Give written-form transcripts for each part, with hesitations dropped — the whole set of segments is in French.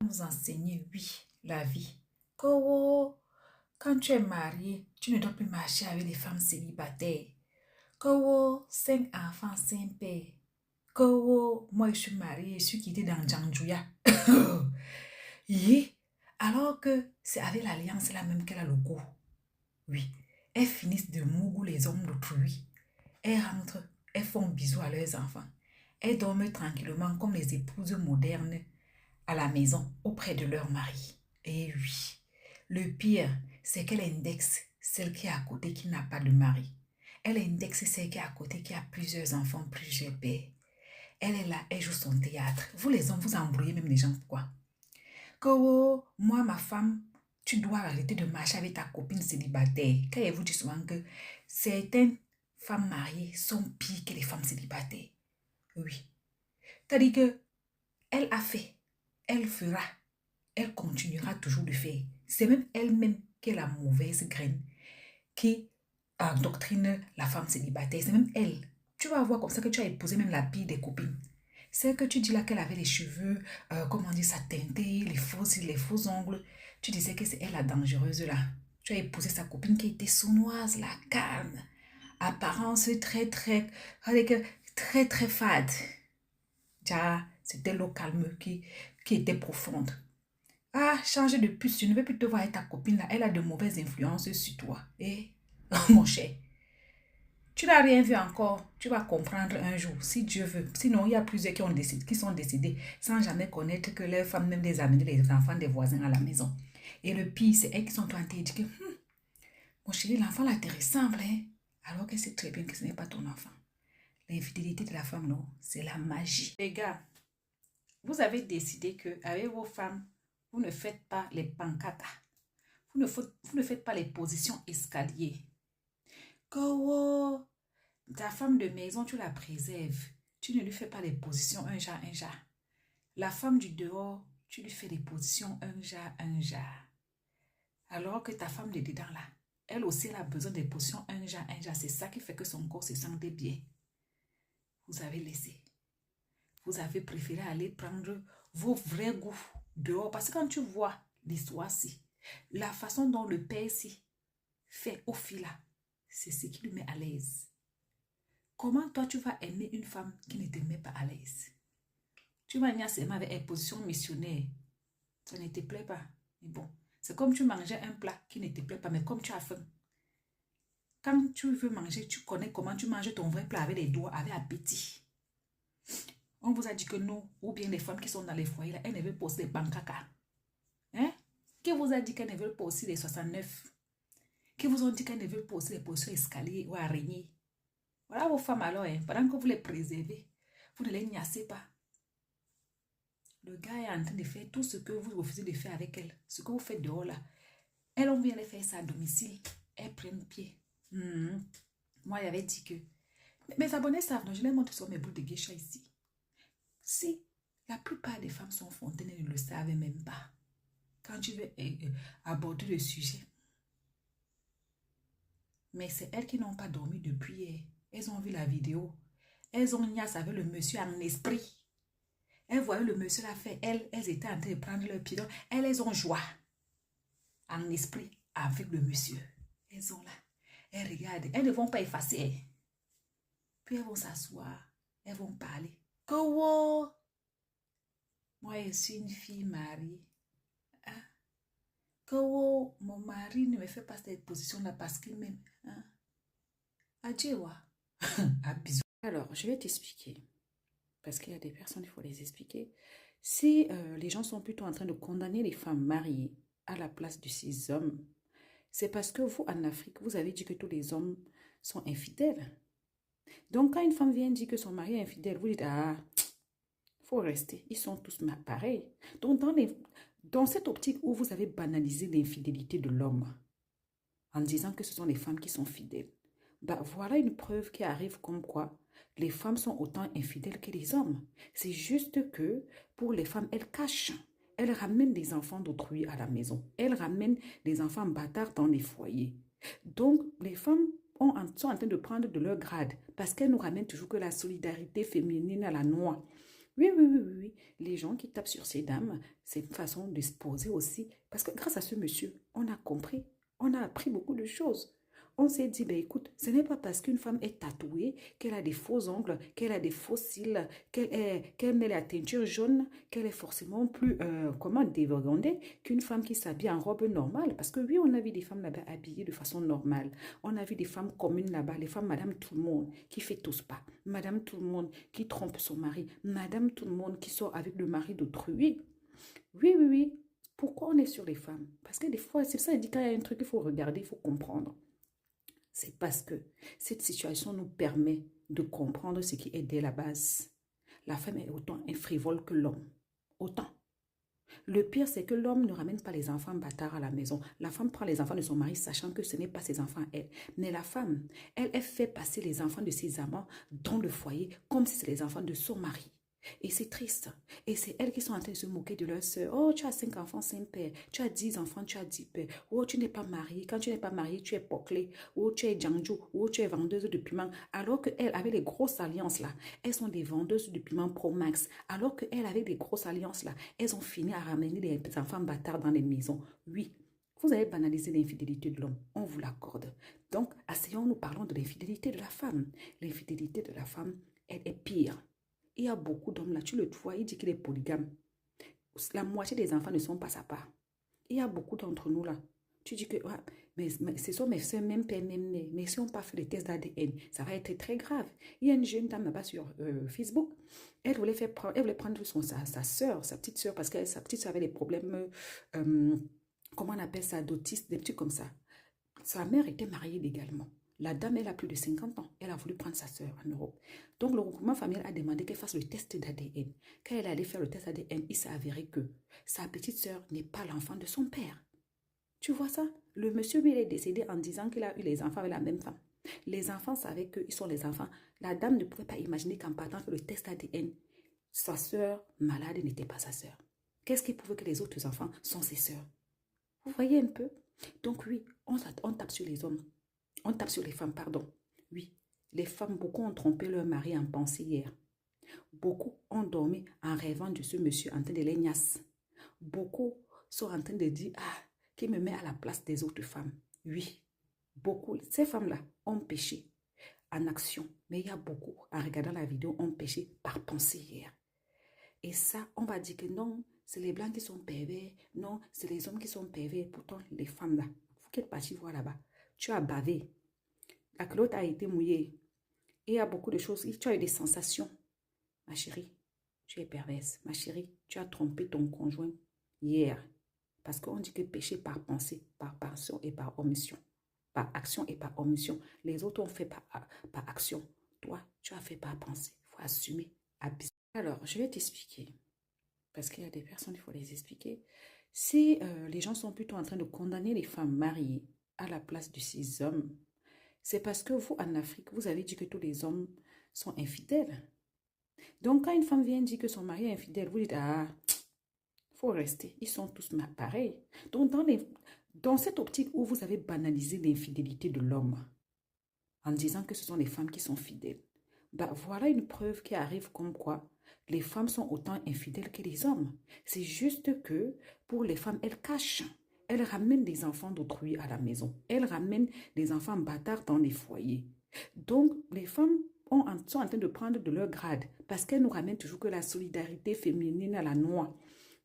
Nous enseigner, oui, la vie. Que oh, quand tu es marié, tu ne dois plus marcher avec des femmes célibataires. Que oh, 5 enfants, 5 pères. Que oh, moi je suis mariée, je suis quittée dans Djandjouya. Oui, alors que c'est avec l'alliance là même qu'elle a le goût. Oui, elles finissent de mougou les hommes d'autrui. Elles rentrent, elles font bisous à leurs enfants. Elles dorment tranquillement comme les épouses modernes à la maison auprès de leur mari. Et oui, le pire, c'est qu'elle indexe celle qui est à côté qui n'a pas de mari. Elle indexe celle qui est à côté qui a plusieurs enfants, plusieurs pères. Elle est là, elle joue son théâtre. Vous les hommes, vous embrouillez même les gens. Pourquoi? Que oh, moi, ma femme, tu dois arrêter de marcher avec ta copine célibataire. Car elle vous dit souvent que certaines femmes mariées sont pires que les femmes célibataires. Oui. C'est-à-dire que elle a fait, elle fera, elle continuera toujours de faire. C'est même elle-même qui est la mauvaise graine qui endoctrine la femme célibataire. C'est même elle. Tu vas voir comme ça que tu as épousé même la pire des copines. Celle que tu dis là qu'elle avait les cheveux, comment dire, ça teinté, les faux ongles. Tu disais que c'est elle la dangereuse là. Tu as épousé sa copine qui était sournoise, la calme. Apparence avec très très fade. Déjà, c'était l'eau calme qui était profonde. Ah, change de puce, je ne veux plus te voir avec ta copine là. Elle a de mauvaises influences sur toi. Eh, mon cher, tu n'as rien vu encore. Tu vas comprendre un jour, si Dieu veut. Sinon, il y a plusieurs qui sont décédés sans jamais connaître que leurs femmes même les amenaient les enfants des voisins à la maison. Et le pire, c'est elles qui sont en train de dire que mon chéri, l'enfant là te ressemble, hein? Alors que c'est très bien que ce n'est pas ton enfant. L'infidélité de la femme, non, c'est la magie. Les gars, vous avez décidé que avec vos femmes, vous ne faites pas les pancatas. Vous ne faites pas les positions escalier. Que oh, ta femme de maison, tu la préserves. Tu ne lui fais pas les positions un jas, un jas. La femme du dehors, tu lui fais des positions un jas, un jas. Alors que ta femme de dedans là, elle aussi elle a besoin des positions un jas, un jas. C'est ça qui fait que son corps se sentait bien. Vous avez laissé. Vous avez préféré aller prendre vos vrais goûts dehors. Parce que quand tu vois l'histoire-ci, la façon dont le père-ci fait au fil là, c'est ce qui lui met à l'aise. Comment toi tu vas aimer une femme qui ne te met pas à l'aise? Tu vas venir seulement avec une position missionnaire. Ça ne te plaît pas. Mais bon, c'est comme tu mangeais un plat qui ne te plaît pas, mais comme tu as faim. Quand tu veux manger, tu connais comment tu manges ton vrai plat avec les doigts, avec appétit. On vous a dit que nous, ou bien les femmes qui sont dans les foyers, là, elles ne veulent pas aussi les bankaka. Hein? Qui vous a dit qu'elles ne veulent pas aussi les 69? Qui vous ont dit qu'elles ne veulent pas aussi les positions escalier ou araignées? Voilà vos femmes alors, hein. Pendant que vous les préservez, vous ne les gnassez pas. Le gars est en train de faire tout ce que vous refusez de faire avec elle. Ce que vous faites dehors là. Elles, on vient de faire ça à domicile. Elles prennent pied. Moi, j'avais dit que... Mes abonnés savent, non, je les montre sur mes boules de geisha ici. Si la plupart des femmes sont fontaines, elles ne le savent même pas. Quand tu veux aborder le sujet. Mais c'est elles qui n'ont pas dormi depuis hier. Elles ont vu la vidéo. Elles ont niasse avec le monsieur en esprit. Elles voyaient le monsieur là faire. Elles étaient en train de prendre leur pied. Elles ont joie. En esprit avec le monsieur. Elles sont là. Elles regardent. Elles ne vont pas effacer. Puis elles vont s'asseoir. Elles vont parler. Que wow! Moi, je suis une fille mariée. Hein? Que wow! Mon mari ne me fait pas cette position-là parce qu'il m'aime. Hein? Adieu. À bisous. Alors, je vais t'expliquer. Parce qu'il y a des personnes, il faut les expliquer. Si les gens sont plutôt en train de condamner les femmes mariées à la place de ces hommes, c'est parce que vous, en Afrique, vous avez dit que tous les hommes sont infidèles. Donc, quand une femme vient dire que son mari est infidèle, vous dites, ah, il faut rester. Ils sont tous pareils. Donc, dans cette optique où vous avez banalisé l'infidélité de l'homme, en disant que ce sont les femmes qui sont fidèles, bah, voilà une preuve qui arrive comme quoi les femmes sont autant infidèles que les hommes. C'est juste que pour les femmes, elles cachent. Elles ramènent des enfants d'autrui à la maison. Elles ramènent des enfants bâtards dans les foyers. Donc, les femmes sont en train de prendre de leur grade parce qu'elles nous ramènent toujours que la solidarité féminine à la noix. Oui, oui, oui, oui, oui. Les gens qui tapent sur ces dames, c'est une façon de se poser aussi. Parce que grâce à ce monsieur, on a compris, on a appris beaucoup de choses. On s'est dit, ben écoute, ce n'est pas parce qu'une femme est tatouée, qu'elle a des faux ongles, qu'elle a des faux cils, qu'elle met la teinture jaune, qu'elle est forcément plus, comment, dévergondée qu'une femme qui s'habille en robe normale. Parce que oui, on a vu des femmes là-bas habillées de façon normale. On a vu des femmes communes là-bas, les femmes Madame Tout le Monde, qui fait tous pas. Madame Tout le Monde qui trompe son mari. Madame Tout le Monde qui sort avec le mari d'autrui. Oui, oui, oui. Pourquoi on est sur les femmes? Parce que des fois, c'est ça, il dit qu'il y a un truc qu'il faut regarder, il faut comprendre. C'est parce que cette situation nous permet de comprendre ce qui est dès la base. La femme est autant un frivole que l'homme. Autant. Le pire, c'est que l'homme ne ramène pas les enfants bâtards à la maison. La femme prend les enfants de son mari, sachant que ce n'est pas ses enfants à elle. Mais la femme, elle fait passer les enfants de ses amants dans le foyer comme si c'était les enfants de son mari. Et c'est triste. Et c'est elles qui sont en train de se moquer de leur soeur. Oh, tu as 5 enfants, 5 pères. Tu as 10 enfants, tu as 10 pères. Oh, tu n'es pas mariée. Quand tu n'es pas mariée, tu es poclée. Oh, tu es Djangju. Oh, tu es vendeuse de piment. Alors qu'elles, avec les grosses alliances là, elles sont des vendeuses de piment Pro Max. Alors qu'elles, avec les grosses alliances là, elles ont fini à ramener les enfants bâtards dans les maisons. Oui, vous avez banalisé l'infidélité de l'homme. On vous l'accorde. Donc, asseyons-nous, parlons de l'infidélité de la femme. L'infidélité de la femme, elle est pire. Il y a beaucoup d'hommes là, tu le vois, il dit qu'il est polygame. La moitié des enfants ne sont pas sa part. Il y a beaucoup d'entre nous là. Tu dis que ouais, mais ce sont mes soeurs, même père, même mère. Mais si on n'a pas fait les tests d'ADN, ça va être très grave. Il y a une jeune dame là-bas sur Facebook. Elle voulait prendre sa soeur, sa petite soeur, parce que sa petite soeur avait des problèmes, comment on appelle ça, d'autisme, des trucs comme ça. Sa mère était mariée légalement. La dame, elle a plus de 50 ans. Elle a voulu prendre sa soeur en Europe. Donc, le regroupement familial a demandé qu'elle fasse le test d'ADN. Quand elle allait faire le test d'ADN, il s'est avéré que sa petite soeur n'est pas l'enfant de son père. Tu vois ça? Le monsieur, lui, il est décédé en disant qu'il a eu les enfants avec la même femme. Les enfants savaient qu'ils sont les enfants. La dame ne pouvait pas imaginer qu'en partant faire le test ADN, sa soeur malade n'était pas sa soeur. Qu'est-ce qui pouvait que les autres enfants sont ses soeurs? Vous voyez un peu? Donc oui, on tape sur les hommes. On tape sur les femmes, pardon. Oui, les femmes, beaucoup ont trompé leur mari en pensée hier. Beaucoup ont dormi en rêvant de ce monsieur en train de les gnasser. Beaucoup sont en train de dire, ah, qui me met à la place des autres femmes. Oui, beaucoup. Ces femmes-là ont péché en action. Mais il y a beaucoup, en regardant la vidéo, ont péché par pensée hier. Et ça, on va dire que non, c'est les blancs qui sont pervers. Non, c'est les hommes qui sont pervers. Pourtant, les femmes là, vous qui êtes partis voir là-bas, tu as bavé. La culotte a été mouillée. Et il y a beaucoup de choses. Tu as eu des sensations. Ma chérie, tu es perverse. Ma chérie, tu as trompé ton conjoint hier. Parce qu'on dit que péché par pensée, par passion et par omission. Par action et par omission. Les autres ont fait par action. Toi, tu as fait par pensée. Il faut assumer. Alors, je vais t'expliquer. Parce qu'il y a des personnes, il faut les expliquer. Si les gens sont plutôt en train de condamner les femmes mariées à la place de ces hommes, c'est parce que vous, en Afrique, vous avez dit que tous les hommes sont infidèles. Donc, quand une femme vient dire que son mari est infidèle, vous dites, ah, il faut rester. Ils sont tous pareils. Donc, dans cette optique où vous avez banalisé l'infidélité de l'homme, en disant que ce sont les femmes qui sont fidèles, bah, voilà une preuve qui arrive comme quoi les femmes sont autant infidèles que les hommes. C'est juste que pour les femmes, elles cachent. Elles ramènent des enfants d'autrui à la maison. Elles ramènent des enfants bâtards dans les foyers. Donc, les femmes sont en train de prendre de leur grade parce qu'elles nous ramènent toujours que la solidarité féminine à la noix.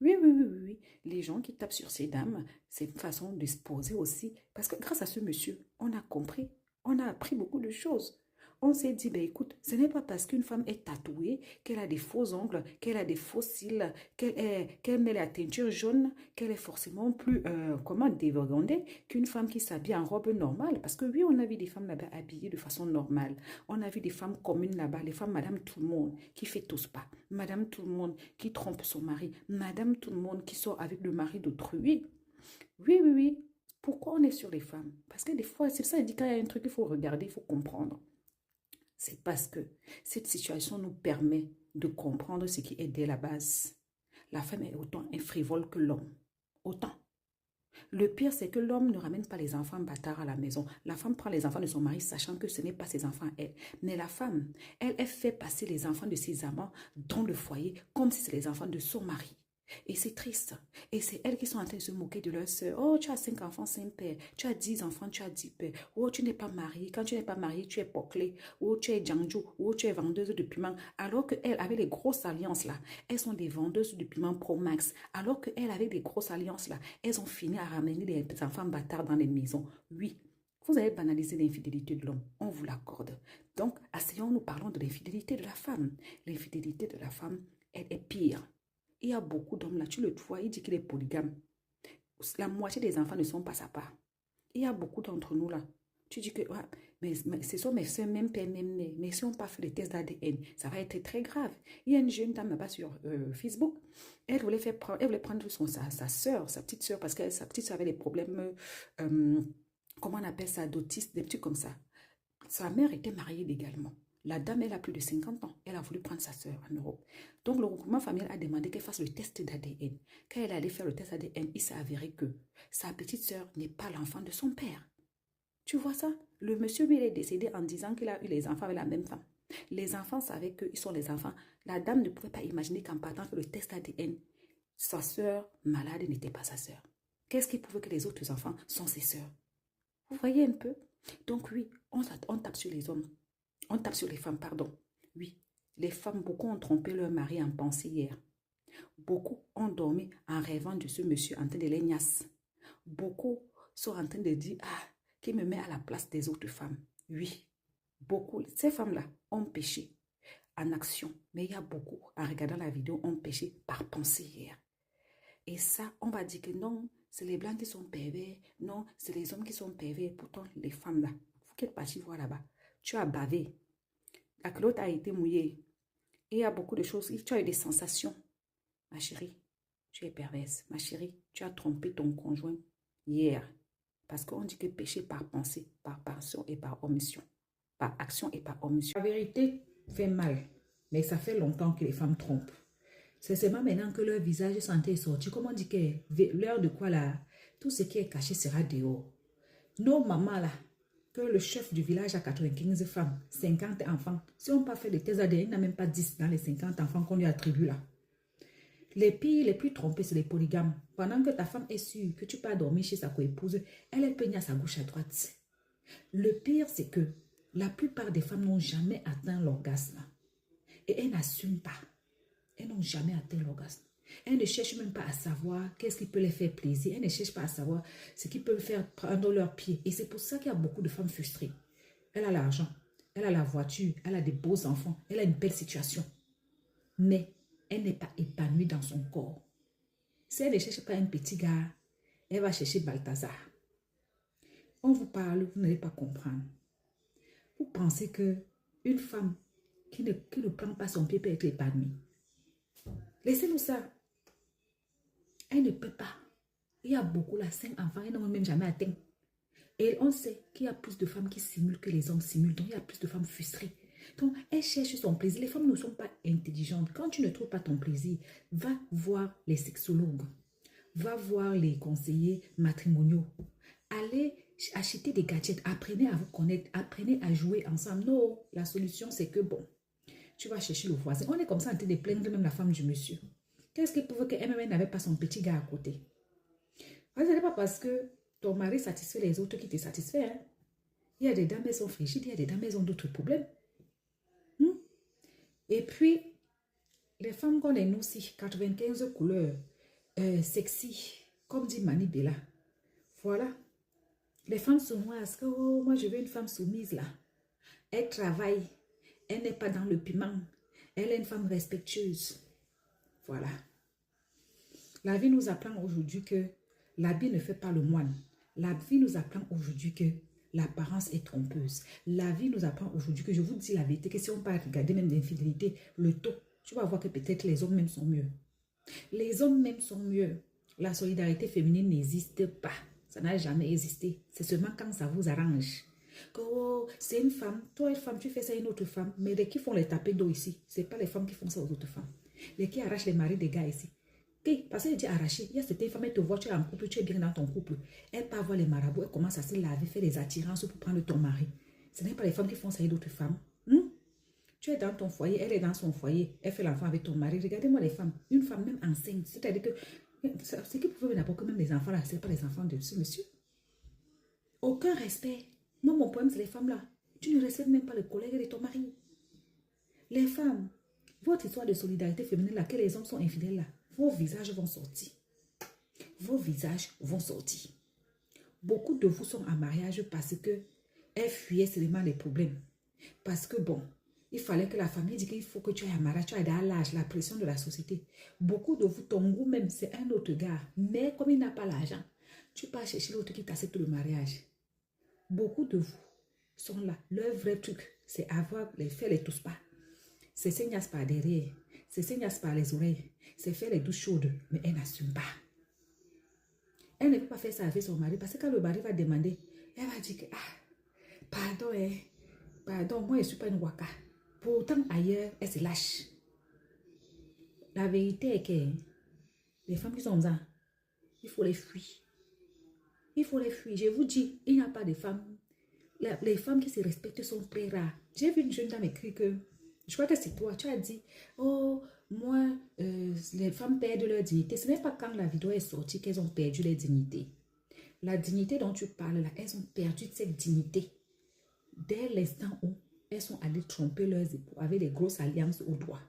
Oui, oui, oui, oui, oui. Les gens qui tapent sur ces dames, c'est une façon de se poser aussi. Parce que grâce à ce monsieur, on a compris, on a appris beaucoup de choses. On s'est dit, ben écoute, ce n'est pas parce qu'une femme est tatouée, qu'elle a des faux ongles, qu'elle a des faux cils, qu'elle met la teinture jaune, qu'elle est forcément plus, comment, dévergondée qu'une femme qui s'habille en robe normale. Parce que oui, on a vu des femmes là-bas habillées de façon normale. On a vu des femmes communes là-bas, les femmes Madame Tout le Monde, qui fait tous pas. Madame Tout le Monde qui trompe son mari. Madame Tout le Monde qui sort avec le mari d'autrui. Oui, oui, oui. Pourquoi on est sur les femmes? Parce que des fois, c'est ça, il dit qu'il y a un truc qu'il faut regarder, il faut comprendre. C'est parce que cette situation nous permet de comprendre ce qui est dès la base. La femme est autant un frivole que l'homme. Autant. Le pire, c'est que l'homme ne ramène pas les enfants bâtards à la maison. La femme prend les enfants de son mari, sachant que ce n'est pas ses enfants, elle. Mais la femme, elle fait passer les enfants de ses amants dans le foyer comme si c'était les enfants de son mari. Et c'est triste. Et c'est elles qui sont en train de se moquer de leur soeur. Oh, tu as 5 enfants, 5 pères. Tu as 10 enfants, tu as 10 pères. Oh, tu n'es pas mariée. Quand tu n'es pas mariée, tu es poclée. Oh, tu es djangju. Oh, tu es vendeuse de piments. Alors qu'elles, avec les grosses alliances là, elles sont des vendeuses de piments Pro Max. Alors qu'elles, avec des grosses alliances là, elles ont fini à ramener les enfants bâtards dans les maisons. Oui. Vous avez banalisé l'infidélité de l'homme, on vous l'accorde. Donc, asseyons-nous, parlons de l'infidélité de la femme. L'infidélité de la femme, elle est pire. Il y a beaucoup d'hommes là, tu le vois, il dit qu'il est polygame. La moitié des enfants ne sont pas sa part. Il y a beaucoup d'entre nous là. Tu dis que ouais, mais ce sont mes soeurs, même père, même mère. Mais si on n'a pas fait le test d'ADN, ça va être très grave. Il y a une jeune dame là-bas sur Facebook. Elle voulait prendre sa soeur, sa petite soeur, parce que sa petite soeur avait des problèmes, comment on appelle ça, d'autisme, des trucs comme ça. Sa mère était mariée légalement. La dame, elle a plus de 50 ans. Elle a voulu prendre sa soeur en Europe. Donc, le regroupement familial a demandé qu'elle fasse le test d'ADN. Quand elle allait faire le test d'ADN, il s'est avéré que sa petite soeur n'est pas l'enfant de son père. Tu vois ça? Le monsieur, lui, il est décédé en disant qu'il a eu les enfants avec la même femme. Les enfants savaient qu'ils sont les enfants. La dame ne pouvait pas imaginer qu'en partant faire le test ADN, sa soeur malade n'était pas sa soeur. Qu'est-ce qui pouvait que les autres enfants sont ses soeurs? Vous voyez un peu? Donc oui, on tape sur les hommes. On tape sur les femmes, pardon. Oui, les femmes, beaucoup ont trompé leur mari en pensée hier. Beaucoup ont dormi en rêvant de ce monsieur en train de les gnasser. Beaucoup sont en train de dire, ah, qui me met à la place des autres femmes. Oui, beaucoup. Ces femmes-là ont péché en action. Mais il y a beaucoup, en regardant la vidéo, ont péché par pensée hier. Et ça, on va dire que non, c'est les blancs qui sont pervers. Non, c'est les hommes qui sont pervers. Pourtant, les femmes là, vous qui êtes partis voir là-bas, tu as bavé. La culotte a été mouillée. Et il y a beaucoup de choses. Tu as eu des sensations. Ma chérie, tu es perverse. Ma chérie, tu as trompé ton conjoint hier. Parce qu'on dit que péché par pensée, par passion et par omission. Par action et par omission. La vérité fait mal. Mais ça fait longtemps que les femmes trompent. C'est seulement maintenant que leur visage est santé et sorti. Comme on dit que l'heure de quoi là, tout ce qui est caché sera dehors. Nos mamans là, que le chef du village a 95 femmes, 50 enfants. Si on n'a pas fait de thèse ADN, il n'a même pas 10 dans les 50 enfants qu'on lui attribue là. Les pires, les plus trompés, c'est les polygames. Pendant que ta femme est sûre que tu peux dormir chez sa coépouse, elle est peignée à sa gauche à droite. Le pire, c'est que la plupart des femmes n'ont jamais atteint l'orgasme. Et elles n'assument pas. Elles n'ont jamais atteint l'orgasme. Elles ne cherchent même pas à savoir qu'est-ce qui peut les faire plaisir. Elles ne cherchent pas à savoir ce qui peut faire prendre leur pied. Et c'est pour ça qu'il y a beaucoup de femmes frustrées. Elle a l'argent, elle a la voiture, elle a des beaux enfants, elle a une belle situation. Mais elle n'est pas épanouie dans son corps. Si elle ne cherche pas un petit gars, elle va chercher Balthazar. On vous parle, vous n'allez pas comprendre. Vous pensez qu'une femme qui ne prend pas son pied peut être épanouie. Laissez-nous ça. Elle ne peut pas. Il y a beaucoup là, 5 enfants, elles n'ont même jamais atteint. Et on sait qu'il y a plus de femmes qui simulent que les hommes simulent. Donc, il y a plus de femmes frustrées. Donc, elles cherchent son plaisir. Les femmes ne sont pas intelligentes. Quand tu ne trouves pas ton plaisir, va voir les sexologues. Va voir les conseillers matrimoniaux. Allez acheter des gadgets. Apprenez à vous connaître. Apprenez à jouer ensemble. Non, la solution, c'est que bon, tu vas chercher le voisin. On est comme ça en train de plaindre même la femme du monsieur. Qu'est-ce qui prouve qu'elle-même n'avait pas son petit gars à côté? Ce n'est pas parce que ton mari satisfait les autres qui te satisfait. Hein? Il y a des dames, elles sont frigides, il y a des dames, elles ont d'autres problèmes. Et puis, les femmes qu'on est nous aussi, 95 couleurs, sexy, comme dit Mani Bella. Voilà. Les femmes sournoises, que oh, moi je veux une femme soumise là. Elle travaille, elle n'est pas dans le piment, elle est une femme respectueuse. Voilà. La vie nous apprend aujourd'hui que l'habit ne fait pas le moine. La vie nous apprend aujourd'hui que l'apparence est trompeuse. La vie nous apprend aujourd'hui que, je vous dis la vérité, que si on parle regarder même d'infidélité, le taux, tu vas voir que peut-être les hommes même sont mieux. Les hommes même sont mieux. La solidarité féminine n'existe pas. Ça n'a jamais existé. C'est seulement quand ça vous arrange. Que oh, c'est une femme, toi une femme, tu fais ça à une autre femme. Mais les qui font les tapés d'eau ici, ce n'est pas les femmes qui font ça aux autres femmes. Les qui arrachent les maris des gars ici. Okay, parce qu'elle dit arraché. Il y a certaines femmes, elles te voient, tu es en couple, tu es bien dans ton couple. Elles partent voir les marabouts, elles commencent à se laver, faire des attirances pour prendre ton mari. Ce n'est pas les femmes qui font ça avec d'autres femmes. Tu es dans ton foyer, elle est dans son foyer, elle fait l'enfant avec ton mari. Regardez-moi les femmes, une femme même enceinte, c'est-à-dire que ce qui pouvait d'abord que même les enfants là, ce n'est pas les enfants de ce monsieur. Aucun respect. Moi, mon problème, c'est les femmes là. Tu ne respectes même pas le collègue de ton mari. Les femmes, votre histoire de solidarité féminine là, que les hommes sont infidèles là, vos visages vont sortir. Vos visages vont sortir. Beaucoup de vous sont en mariage parce que elles fuyaient seulement les problèmes. Parce que bon, il fallait que la famille dise qu'il faut que tu aies un mariage, tu aies dans l'âge, la pression de la société. Beaucoup de vous, ton goût même, c'est un autre gars. Mais comme il n'a pas l'argent, tu pars chercher l'autre qui t'accepte le mariage. Beaucoup de vous sont là. Leur vrai truc, c'est faire les tous pas. C'est saignasse par derrière. C'est saignasse par les oreilles. C'est faire les douches chaudes. Mais elle n'assume pas. Elle ne peut pas faire ça avec son mari parce que quand le mari va demander, elle va dire que, pardon, pardon, moi je ne suis pas une waka. Pourtant, ailleurs, elle se lâche. La vérité est que les femmes qui sont comme ça, il faut les fuir. Il faut les fuir. Je vous dis, il n'y a pas de femmes. Les femmes qui se respectent sont très rares. J'ai vu une jeune dame écrire que, je crois que c'est toi, tu as dit, oh, moi, les femmes perdent leur dignité. Ce n'est pas quand la vidéo est sortie qu'elles ont perdu leur dignité. La dignité dont tu parles là, elles ont perdu cette dignité. Dès l'instant où elles sont allées tromper leurs époux avec des grosses alliances au doigt.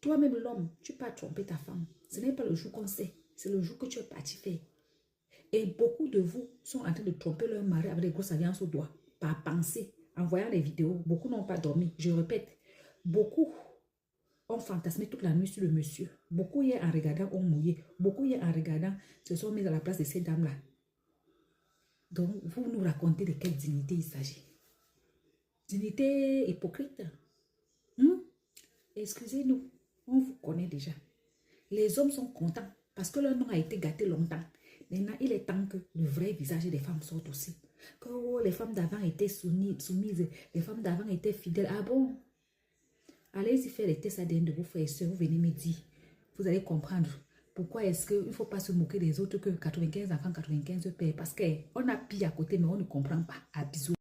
Toi-même, l'homme, tu peux tromper ta femme. Ce n'est pas le jour qu'on sait, c'est le jour que tu es parti faire. Et beaucoup de vous sont en train de tromper leur mari avec des grosses alliances au doigt. Par pensée, en voyant les vidéos, beaucoup n'ont pas dormi. Je répète, beaucoup ont fantasmé toute la nuit sur le monsieur. Beaucoup hier en regardant ont mouillé. Beaucoup hier en regardant se sont mis à la place de ces dames-là. Donc, vous nous racontez de quelle dignité il s'agit. Dignité hypocrite. Excusez-nous, on vous connaît déjà. Les hommes sont contents parce que leur nom a été gâté longtemps. Maintenant, il est temps que le vrai visage des femmes sorte aussi. Que les femmes d'avant étaient soumises, les femmes d'avant étaient fidèles. Ah bon? Allez-y faire les tests ADN de vos frères et soeurs, vous venez me dire. Vous allez comprendre pourquoi est-ce qu'il ne faut pas se moquer des autres que 95 enfants, 95 pères. Parce qu'on a pire à côté, mais on ne comprend pas. À bisous.